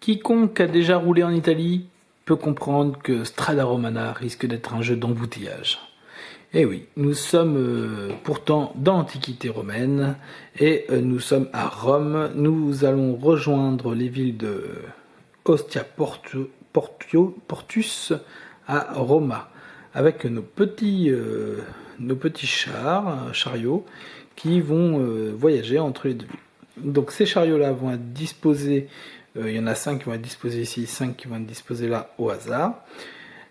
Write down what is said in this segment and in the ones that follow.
Quiconque a déjà roulé en Italie peut comprendre que Strada Romana risque d'être un jeu d'embouteillage. Eh oui, nous sommes pourtant dans l'Antiquité romaine et nous sommes à Rome. Nous allons rejoindre les villes de Ostia Portus à Roma avec nos petits chariots qui vont voyager entre les deux villes. Donc ces chariots-là vont être disposés, il y en a 5 qui vont être disposés ici, 5 qui vont être disposés là au hasard.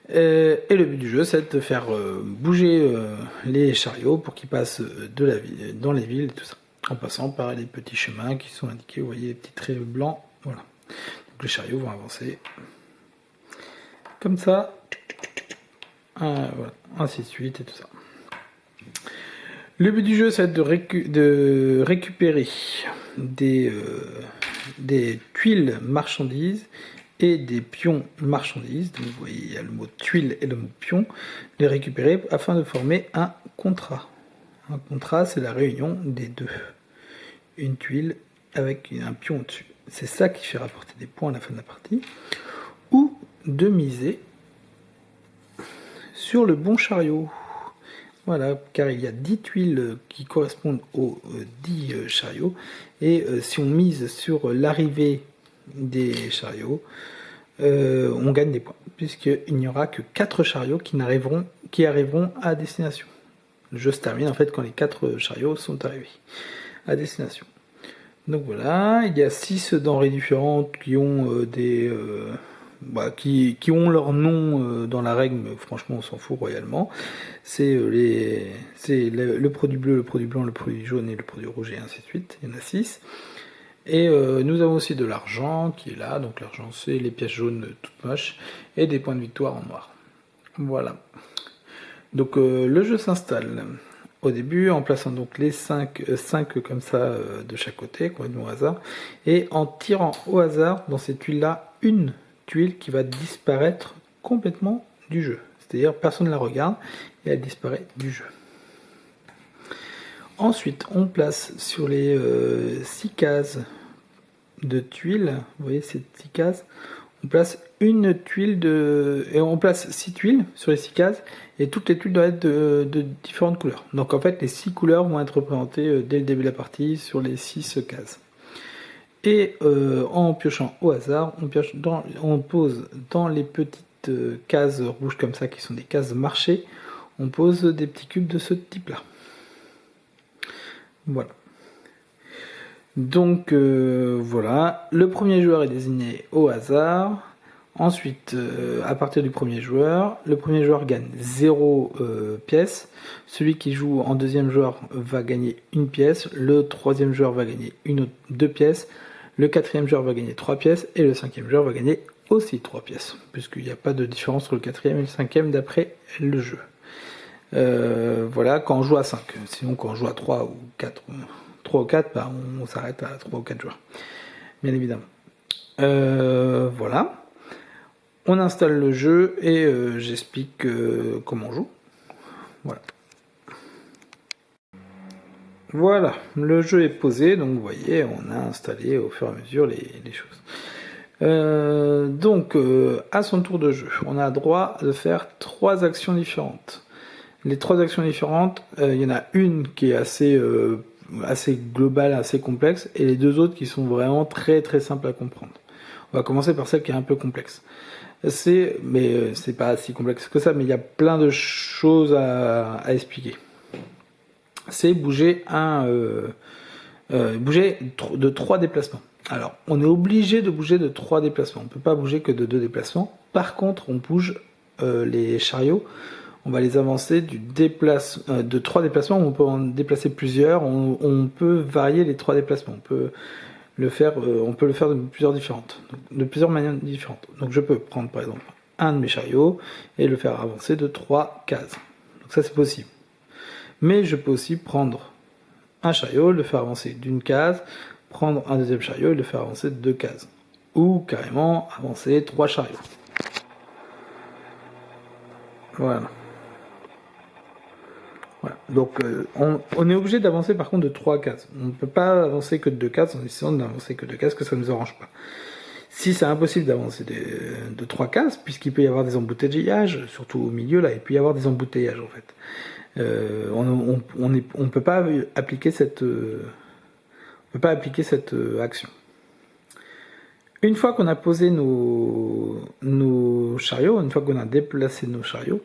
Et le but du jeu, c'est de faire bouger les chariots pour qu'ils passent de la ville, dans les villes et tout ça, en passant par les petits chemins qui sont indiqués, vous voyez les petits traits blancs, voilà. Donc les chariots vont avancer comme ça, voilà, ainsi de suite et tout ça. Le but du jeu, c'est de récupérer des tuiles marchandises et des pions marchandises. Donc vous voyez, il y a le mot tuile et le mot pion. Les récupérer afin de former un contrat. Un contrat, c'est la réunion des deux. Une tuile avec un pion au-dessus. C'est ça qui fait rapporter des points à la fin de la partie. Ou de miser sur le bon chariot. Voilà, car il y a 10 tuiles qui correspondent aux 10 chariots. Et si on mise sur l'arrivée des chariots, on gagne des points, puisqu'il n'y aura que 4 chariots qui arriveront à destination. Le jeu se termine en fait quand les 4 chariots sont arrivés à destination. Donc voilà, il y a 6 denrées différentes qui ont qui ont leur nom dans la règle, mais franchement on s'en fout royalement. C'est le produit bleu, le produit blanc, le produit jaune et le produit rouge et ainsi de suite. Il y en a 6. Et nous avons aussi de l'argent qui est là, donc l'argent c'est les pièces jaunes toutes moches, et des points de victoire en noir. Voilà. Donc le jeu s'installe au début en plaçant donc les 5 comme ça de chaque côté, complètement au hasard, et en tirant au hasard dans ces tuiles là une tuile qui va disparaître complètement du jeu. C'est-à-dire personne ne la regarde et elle disparaît du jeu. Ensuite, on place sur les 6 cases de tuiles, vous voyez ces 6 cases, on place une tuile et on place 6 tuiles sur les 6 cases et toutes les tuiles doivent être de différentes couleurs. Donc en fait, les 6 couleurs vont être représentées dès le début de la partie sur les 6 cases. Et en piochant au hasard, on pose dans les petites cases rouges comme ça qui sont des cases marché, on pose des petits cubes de ce type-là. Voilà. Donc voilà, le premier joueur est désigné au hasard. Ensuite, à partir du premier joueur, le premier joueur gagne 0 pièce. Celui qui joue en deuxième joueur va gagner 1 pièce. Le troisième joueur va gagner 2 pièces. Le quatrième joueur va gagner 3 pièces. Et le cinquième joueur va gagner aussi 3 pièces. Puisqu'il n'y a pas de différence entre le quatrième et le cinquième d'après le jeu. Voilà, quand on joue à 5. Sinon, quand on joue à 3 ou 4, bah, on s'arrête à 3 ou 4 joueurs. Bien évidemment. Voilà. On installe le jeu et j'explique comment on joue. Voilà. Voilà, le jeu est posé, donc vous voyez, on a installé au fur et à mesure les choses. Donc, à son tour de jeu, on a droit de faire 3 actions différentes. Les 3 actions différentes, il y en a une qui est assez globale, assez complexe, et les 2 autres qui sont vraiment très très simples à comprendre. On va commencer par celle qui est un peu complexe. Mais c'est pas si complexe que ça, mais il y a plein de choses à expliquer. C'est bouger de 3 déplacements. Alors, on est obligé de bouger de 3 déplacements. On peut pas bouger que de 2 déplacements. Par contre, on bouge les chariots. On va les avancer de 3 déplacements. On peut en déplacer plusieurs. On peut varier les 3 déplacements. On peut le faire de plusieurs manières différentes. Donc je peux prendre par exemple un de mes chariots et le faire avancer de 3 cases. Donc ça c'est possible. Mais je peux aussi prendre un chariot, le faire avancer d'une case, prendre un deuxième chariot et le faire avancer de 2 cases. Ou carrément avancer 3 chariots. Voilà. Voilà. Donc on est obligé d'avancer par contre de 3 cases. On ne peut pas avancer que de 2 cases en essayant d'avancer que de 2 cases, que ça ne nous arrange pas. Si c'est impossible d'avancer de 3 cases, puisqu'il peut y avoir des embouteillages, surtout au milieu là, il peut y avoir des embouteillages en fait. On peut pas appliquer cette action. Une fois qu'on a posé nos chariots, une fois qu'on a déplacé nos chariots,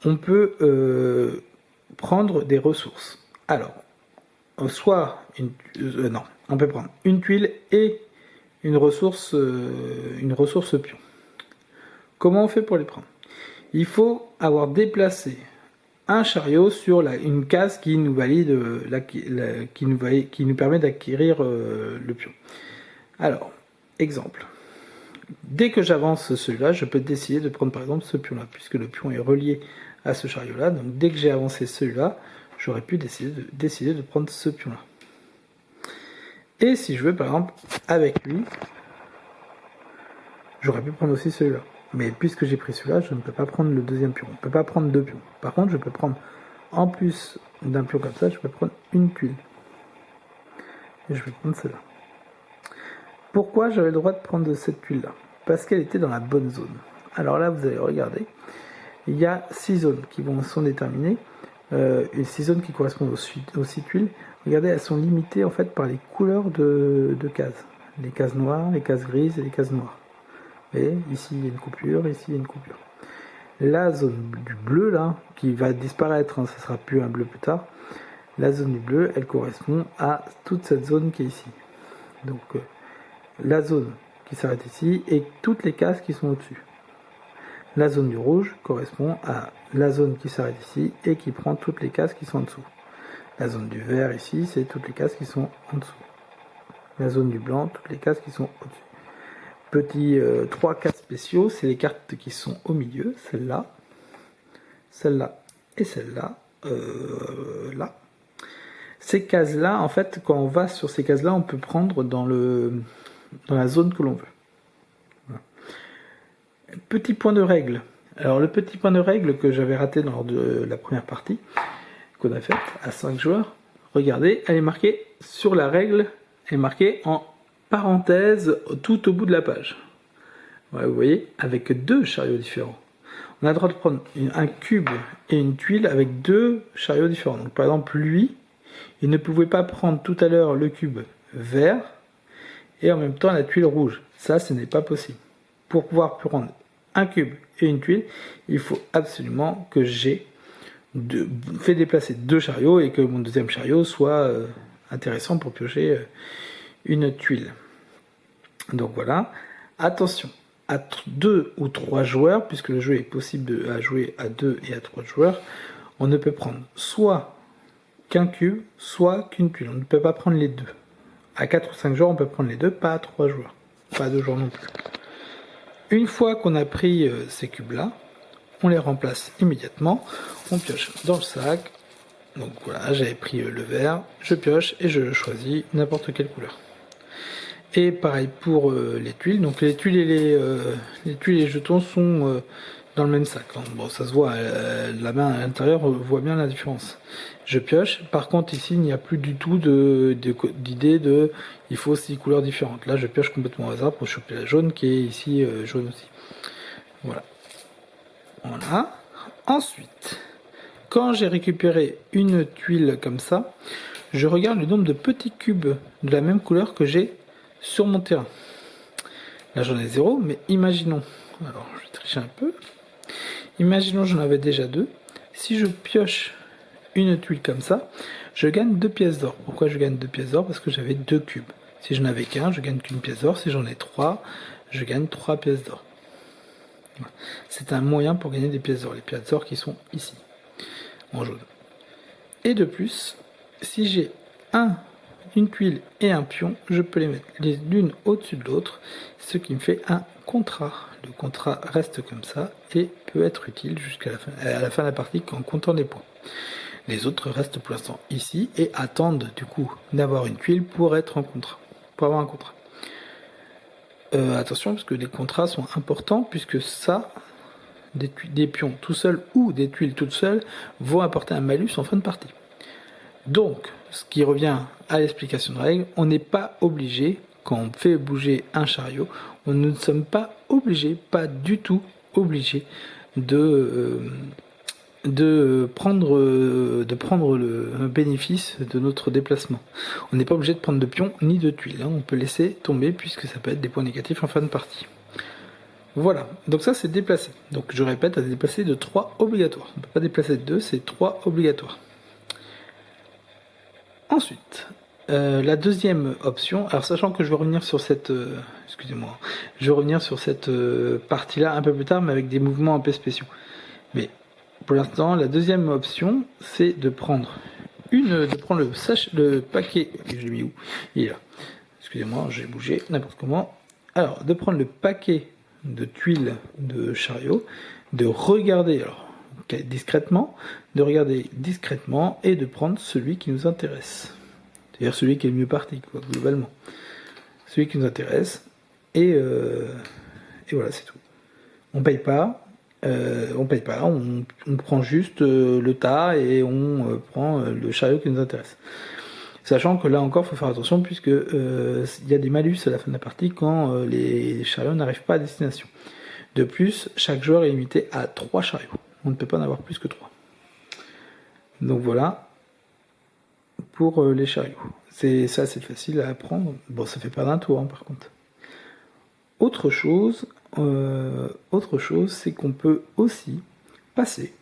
on peut prendre des ressources. Alors, soit on peut prendre une tuile et une ressource pion. Comment on fait pour les prendre? Il faut avoir déplacé un chariot sur une case qui nous valide, qui nous permet d'acquérir le pion. Alors, exemple. Dès que j'avance celui-là, je peux décider de prendre par exemple ce pion-là, puisque le pion est relié à ce chariot-là. Donc dès que j'ai avancé celui-là, j'aurais pu décider de prendre ce pion-là. Et si je veux, par exemple, avec lui, j'aurais pu prendre aussi celui-là. Mais puisque j'ai pris celui-là, je ne peux pas prendre le deuxième pion. On ne peut pas prendre deux pions. Par contre, je peux prendre, en plus d'un pion comme ça, je peux prendre une tuile. Et je vais prendre celle-là. Pourquoi j'avais le droit de prendre cette tuile-là? Parce qu'elle était dans la bonne zone. Alors là, vous allez regarder. Il y a 6 zones qui sont déterminées. Et 6 zones qui correspondent aux 6 tuiles. Regardez, elles sont limitées en fait par les couleurs de cases. Les cases noires, les cases grises et les cases noires. Et ici il y a une coupure, ici il y a une coupure. La zone du bleu là, qui va disparaître, ça sera plus un bleu plus tard. La zone du bleu, elle correspond à toute cette zone qui est ici. Donc la zone qui s'arrête ici et toutes les cases qui sont au-dessus. La zone du rouge correspond à la zone qui s'arrête ici et qui prend toutes les cases qui sont en dessous. La zone du vert ici, c'est toutes les cases qui sont en dessous. La zone du blanc, toutes les cases qui sont au-dessus. Petits 3 cases spéciaux, c'est les cartes qui sont au milieu, celle-là et celle-là, là. Ces cases-là, en fait, quand on va sur ces cases-là, on peut prendre dans la zone que l'on veut. Voilà. Petit point de règle. Alors le petit point de règle que j'avais raté lors de la première partie qu'on a faite à 5 joueurs, regardez, elle est marquée sur la règle, elle est marquée en parenthèse tout au bout de la page. Ouais, vous voyez, avec 2 chariots différents. On a le droit de prendre un cube et une tuile avec 2 chariots différents. Donc par exemple, lui, il ne pouvait pas prendre tout à l'heure le cube vert et en même temps la tuile rouge. Ça, ce n'est pas possible. Pour pouvoir prendre un cube et une tuile, il faut absolument que j'ai fait déplacer 2 chariots et que mon deuxième chariot soit intéressant pour piocher une tuile. Donc voilà. Attention, à 2 ou 3 joueurs, puisque le jeu est possible à jouer à 2 et à 3 joueurs, on ne peut prendre soit qu'un cube, soit qu'une tuile. On ne peut pas prendre les deux. À 4 ou 5 joueurs, on peut prendre les deux, pas à 3 joueurs. Pas à 2 joueurs non plus. Une fois qu'on a pris ces cubes-là, on les remplace immédiatement. On pioche dans le sac. Donc voilà, j'avais pris le vert, je pioche et je choisis n'importe quelle couleur. Et pareil pour les tuiles. Donc les tuiles et les jetons sont dans le même sac. Bon, ça se voit, la main à l'intérieur voit bien la différence. Je pioche. Par contre, ici, il n'y a plus du tout d'idée de il faut 6 couleurs différentes. Là, je pioche complètement au hasard pour choper la jaune qui est ici jaune aussi. Voilà. Voilà. Ensuite, quand j'ai récupéré une tuile comme ça, je regarde le nombre de petits cubes de la même couleur que j'ai sur mon terrain. Là, j'en ai 0, mais imaginons. Alors, je vais tricher un peu. Imaginons j'en avais déjà 2. Si je pioche une tuile comme ça, je gagne 2 pièces d'or. Pourquoi je gagne 2 pièces d'or? Parce que j'avais 2 cubes. Si je n'avais qu'un, je gagne qu'une pièce d'or. Si j'en ai 3, je gagne 3 pièces d'or. Voilà. C'est un moyen pour gagner des pièces d'or. Les pièces d'or qui sont ici, en jaune. Et de plus, si j'ai une tuile et un pion, je peux les mettre l'une au-dessus de l'autre, ce qui me fait un contrat. Le contrat reste comme ça et peut être utile jusqu'à la fin de la partie en comptant les points. Les autres restent pour l'instant ici et attendent du coup d'avoir une tuile pour être en contrat, pour avoir un contrat. Attention parce que les contrats sont importants puisque ça, des pions tout seuls ou des tuiles toutes seules vont apporter un malus en fin de partie. Donc, ce qui revient à l'explication de règle, on n'est pas obligé, quand on fait bouger un chariot, on ne sommes pas obligés, pas du tout obligés de prendre le bénéfice de notre déplacement. On n'est pas obligé de prendre de pions ni de tuiles, hein. On peut laisser tomber puisque ça peut être des points négatifs en fin de partie. Voilà, donc ça c'est déplacé. Donc je répète, à déplacer de 3 obligatoires. On ne peut pas déplacer de 2, c'est 3 obligatoires. Ensuite, la deuxième option, alors sachant que je vais revenir sur cette, je vais revenir sur cette partie-là un peu plus tard, mais avec des mouvements un peu spéciaux. Mais pour l'instant, la deuxième option, c'est de prendre le paquet, je l'ai mis où? Il est là. Excusez-moi, j'ai bougé n'importe comment. Alors, de prendre le paquet de tuiles de chariot, de regarder discrètement, et de prendre celui qui nous intéresse. C'est-à-dire celui qui est le mieux parti, quoi, globalement. Celui qui nous intéresse, et voilà, c'est tout. On paye pas, on prend juste le tas et on prend le chariot qui nous intéresse. Sachant que là encore, il faut faire attention puisque il y a des malus à la fin de la partie quand les chariots n'arrivent pas à destination. De plus, chaque joueur est limité à 3 chariots. On ne peut pas en avoir plus que 3. Donc voilà pour les chariots. C'est facile à apprendre. Bon, ça fait pas d'un tour, hein, par contre. Autre chose, c'est qu'on peut aussi passer.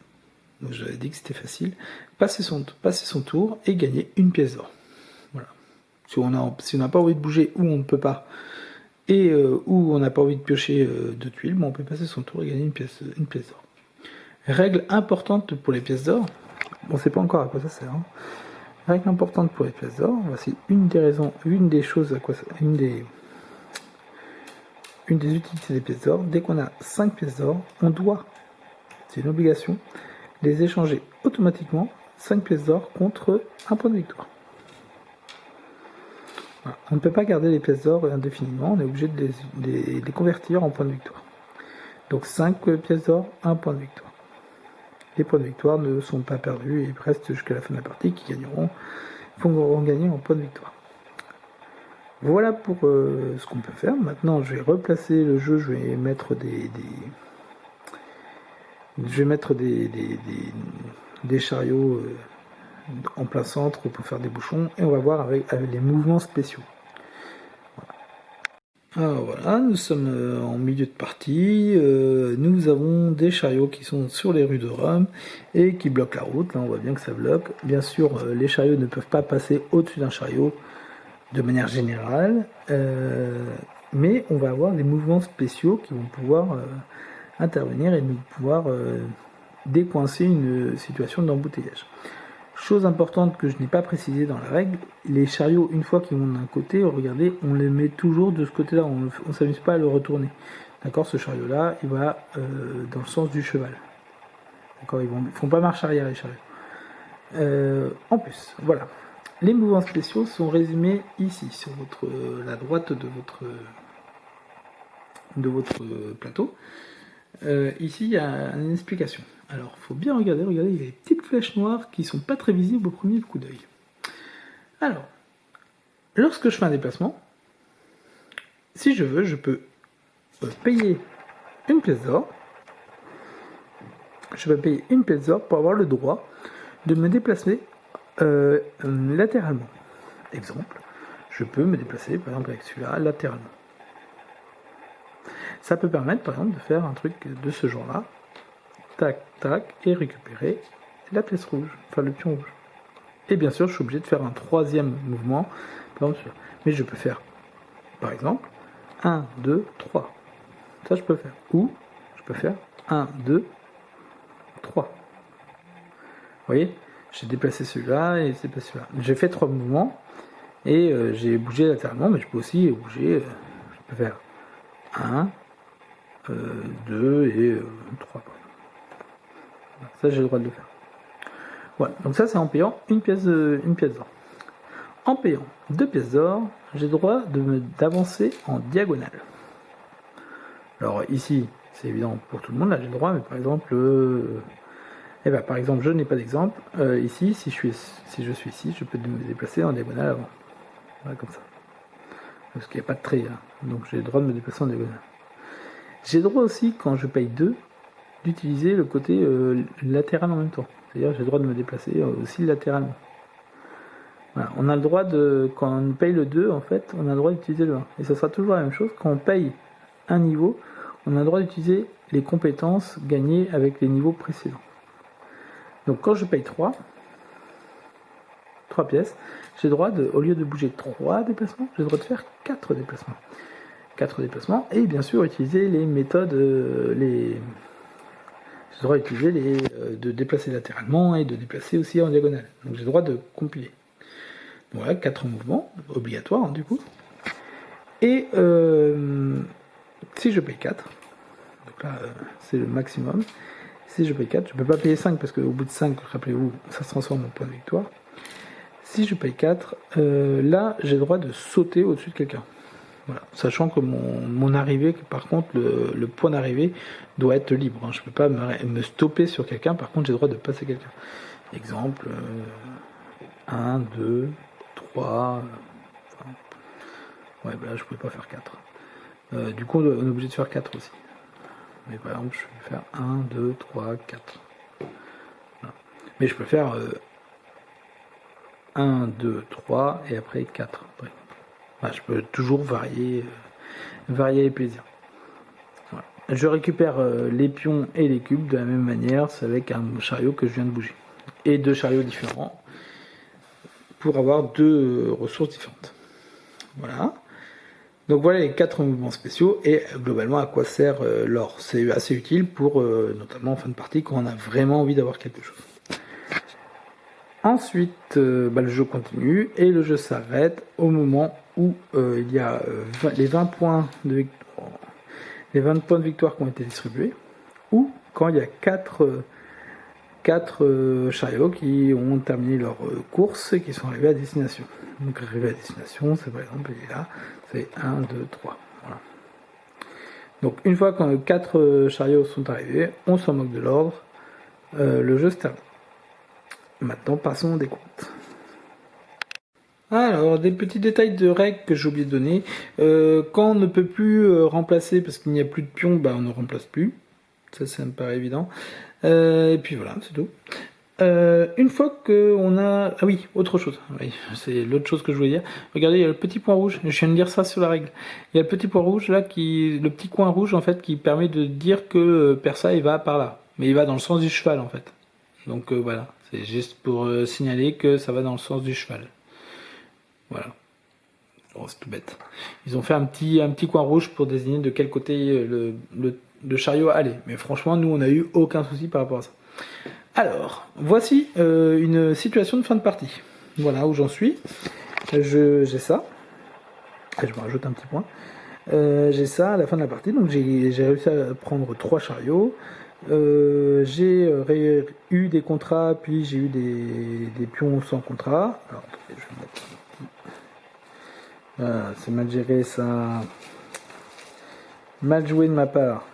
J'avais dit que c'était facile. Passer son tour et gagner une pièce d'or. Voilà. Si on n'a pas envie de bouger ou on ne peut pas, et où on n'a pas envie de piocher de tuiles, on peut passer son tour et gagner une pièce d'or. Règle importante pour les pièces d'or. On ne sait pas encore à quoi ça sert. Hein. Règle importante pour les pièces d'or. Voici une des utilités des pièces d'or. Dès qu'on a 5 pièces d'or, on doit, c'est une obligation, les échanger automatiquement 5 pièces d'or contre un point de victoire. Voilà. On ne peut pas garder les pièces d'or indéfiniment, on est obligé de les convertir en points de victoire. Donc 5 pièces d'or, 1 point de victoire. Les points de victoire ne sont pas perdus et restent jusqu'à la fin de la partie, qui pourront gagner en points de victoire. Voilà pour ce qu'on peut faire. Maintenant, je vais replacer le jeu, je vais mettre des chariots en plein centre pour faire des bouchons, et on va voir avec les mouvements spéciaux. Alors voilà, nous sommes en milieu de partie, nous avons des chariots qui sont sur les rues de Rome et qui bloquent la route, là on voit bien que ça bloque. Bien sûr, les chariots ne peuvent pas passer au-dessus d'un chariot de manière générale, mais on va avoir des mouvements spéciaux qui vont pouvoir intervenir et nous pouvoir décoincer une situation d'embouteillage. Chose importante que je n'ai pas précisé dans la règle, les chariots, une fois qu'ils vont d'un côté, regardez, on les met toujours de ce côté-là, on ne s'amuse pas à le retourner. D'accord, ce chariot-là, il va dans le sens du cheval. D'accord, ils ne font pas marche arrière, les chariots. En plus, voilà. Les mouvements spéciaux sont résumés ici, sur la droite de votre plateau. Ici, il y a une explication. Alors, il faut bien regarder, il y a des petites flèches noires qui ne sont pas très visibles au premier coup d'œil. Alors, lorsque je fais un déplacement, si je veux, je peux payer une pièce d'or. Je peux payer une pièce d'or pour avoir le droit de me déplacer latéralement. Exemple, je peux me déplacer, par exemple, avec celui-là, latéralement. Ça peut permettre, par exemple, de faire un truc de ce genre-là. Tac, tac, et récupérer la pièce rouge, enfin le pion rouge. Et bien sûr, je suis obligé de faire un troisième mouvement, par exemple, mais je peux faire, par exemple, 1, 2, 3. Ça, je peux faire. Ou, je peux faire 1, 2, 3. Vous voyez, j'ai déplacé celui-là et j'ai déplacé celui-là. J'ai fait 3 mouvements et j'ai bougé latéralement, mais je peux aussi bouger, je peux faire 1, 2 et 3. Ça, j'ai le droit de le faire. Voilà, donc ça, c'est en payant une pièce d'or. En payant 2 pièces d'or, j'ai le droit d'avancer en diagonale. Alors ici, c'est évident pour tout le monde, là j'ai le droit, mais par exemple, je n'ai pas d'exemple. Ici, si je suis ici, je peux me déplacer en diagonale avant. Voilà, comme ça. parce qu'il n'y a pas de trait, hein. Donc j'ai le droit de me déplacer en diagonale. J'ai le droit aussi, quand je paye 2, d'utiliser le côté latéral en même temps. C'est-à-dire j'ai le droit de me déplacer aussi latéralement. Voilà. On a le droit de, quand on paye le 2, en fait, on a le droit d'utiliser le 1. Et ça sera toujours la même chose, quand on paye un niveau, on a le droit d'utiliser les compétences gagnées avec les niveaux précédents. Donc quand je paye 3 pièces, j'ai le droit de, au lieu de bouger 3 déplacements, j'ai le droit de faire 4 déplacements. 4 déplacements, et bien sûr utiliser les méthodes, j'ai le droit d'utiliser de déplacer latéralement et de déplacer aussi en diagonale. Donc j'ai le droit de compiler. Voilà, 4 mouvements, obligatoires hein, du coup. Et si je paye 4, donc là c'est le maximum, si je paye 4, je ne peux pas payer 5 parce qu'au bout de 5, rappelez-vous, ça se transforme en point de victoire. Si je paye 4, là j'ai le droit de sauter au-dessus de quelqu'un. Voilà. Sachant que mon arrivée, par contre, le point d'arrivée doit être libre. Hein. Je ne peux pas me stopper sur quelqu'un, par contre j'ai le droit de passer quelqu'un. Exemple, 1, 2, 3, ouais, bah là je ne pouvais pas faire 4. Du coup on est obligé de faire 4 aussi. Mais par exemple je vais faire 1, 2, 3, 4. Voilà. Mais je peux faire 1, 2, 3 et après 4. Après. Voilà, je peux toujours varier les plaisirs. Voilà. Je récupère les pions et les cubes de la même manière, c'est avec un chariot que je viens de bouger. Et 2 chariots différents pour avoir 2 ressources différentes. Voilà. Donc voilà les 4 mouvements spéciaux et globalement à quoi sert l'or. C'est assez utile pour notamment en fin de partie quand on a vraiment envie d'avoir quelque chose. Ensuite, le jeu continue et le jeu s'arrête au moment où il y a les 20 points de victoire qui ont été distribués, ou quand il y a 4 chariots qui ont terminé leur course et qui sont arrivés à destination. Donc arrivé à destination, c'est par exemple, il est là, c'est 1, 2, 3. Voilà. Donc une fois que 4 chariots sont arrivés, on s'en moque de l'ordre, le jeu se termine. Maintenant, passons au décompte. Alors, des petits détails de règles que j'ai oublié de donner. Quand on ne peut plus remplacer parce qu'il n'y a plus de pions, on ne remplace plus. Ça me paraît évident. Et puis voilà, c'est tout. Une fois qu'on a... Ah oui, autre chose. Oui, c'est l'autre chose que je voulais dire. Regardez, il y a le petit point rouge. Je viens de lire ça sur la règle. Il y a le petit point rouge là, le petit coin rouge en fait, qui permet de dire que Persa il va par là. Mais il va dans le sens du cheval en fait. Donc voilà. C'est juste pour signaler que ça va dans le sens du cheval. Voilà. Oh, c'est tout bête. Ils ont fait un petit coin rouge pour désigner de quel côté le chariot allait. Mais franchement, nous, on n'a eu aucun souci par rapport à ça. Alors, voici une situation de fin de partie. Voilà où j'en suis. J'ai ça. Et je me rajoute un petit point. J'ai ça à la fin de la partie. Donc j'ai réussi à prendre 3 chariots. J'ai eu des contrats, puis j'ai eu des pions sans contrat. Alors, je vais mettre... c'est mal géré ça. Mal joué de ma part.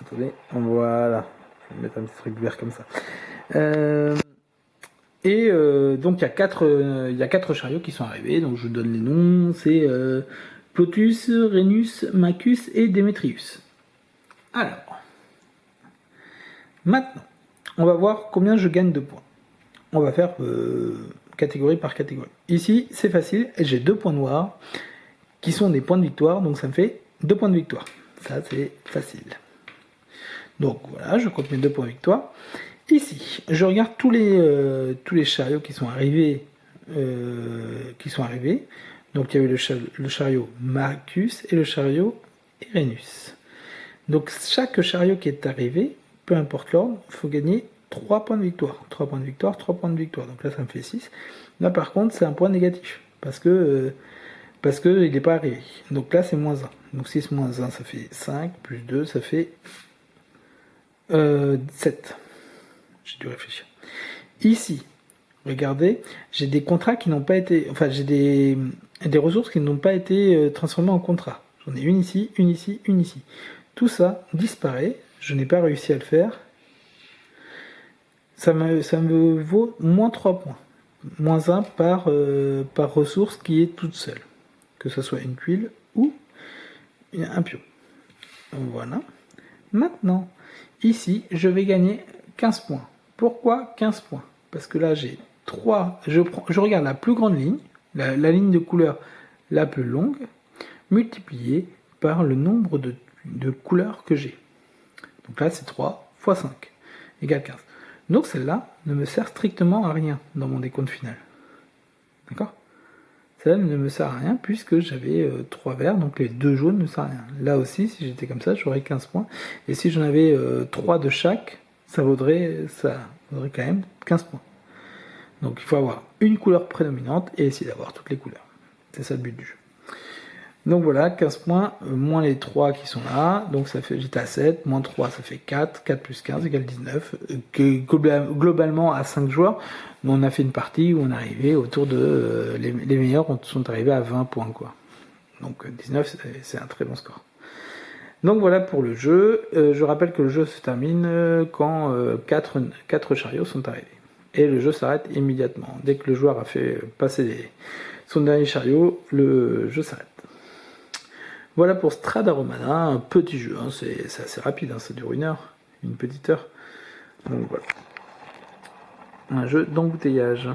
Attendez, voilà. Je vais mettre un petit truc vert comme ça. Donc il y a 4 chariots qui sont arrivés. Donc je vous donne les noms. C'est Plotus, Rhenus, Macus et Démétrius. Alors. Maintenant, on va voir combien je gagne de points. On va faire catégorie par catégorie. Ici, c'est facile, j'ai 2 points noirs qui sont des points de victoire, donc ça me fait 2 points de victoire. Ça, c'est facile. Donc voilà, je compte mes 2 points de victoire. Ici, je regarde tous les chariots qui sont arrivés. Donc il y avait le chariot Marcus et le chariot Rhenus. Donc chaque chariot qui est arrivé, peu importe l'ordre, il faut gagner 3 points de victoire. 3 points de victoire, 3 points de victoire. Donc là, ça me fait 6. Là, par contre, c'est un point négatif. Parce que il n'est pas arrivé. Donc là, c'est moins 1. Donc 6 moins 1, ça fait 5. Plus 2, ça fait 7. J'ai dû réfléchir. Ici, regardez, j'ai des contrats qui n'ont pas été... Enfin, j'ai des ressources qui n'ont pas été transformées en contrat. J'en ai une ici, une ici, une ici. Tout ça disparaît. Je n'ai pas réussi à le faire. Ça me vaut moins 3 points. Moins 1 par ressource qui est toute seule. que ce soit une tuile ou un pion. Voilà. Maintenant, ici, je vais gagner 15 points. Pourquoi 15 points? Parce que là, j'ai 3. Je regarde la plus grande ligne, la ligne de couleur la plus longue, multipliée par le nombre de couleurs que j'ai. Donc là, c'est 3 fois 5 égale 15. Donc celle-là ne me sert strictement à rien dans mon décompte final. D'accord? Celle-là ne me sert à rien puisque j'avais 3 verts, donc les 2 jaunes ne servent à rien. Là aussi, si j'étais comme ça, j'aurais 15 points. Et si j'en avais 3 de chaque, ça vaudrait quand même 15 points. Donc il faut avoir une couleur prédominante et essayer d'avoir toutes les couleurs. C'est ça le but du jeu. Donc voilà, 15 points, moins les 3 qui sont là, donc ça fait, j'étais à 7, moins 3 ça fait 4, 4 plus 15 égale 19, globalement à 5 joueurs, on a fait une partie où on est arrivé autour de, les meilleurs sont arrivés à 20 points quoi. Donc 19 c'est un très bon score. Donc voilà pour le jeu, je rappelle que le jeu se termine quand 4 chariots sont arrivés. Et le jeu s'arrête immédiatement. Dès que le joueur a fait passer son dernier chariot, le jeu s'arrête. Voilà pour Strada Romana, un petit jeu, hein, c'est assez rapide, hein, ça dure une petite heure. Donc voilà. Un jeu d'embouteillage.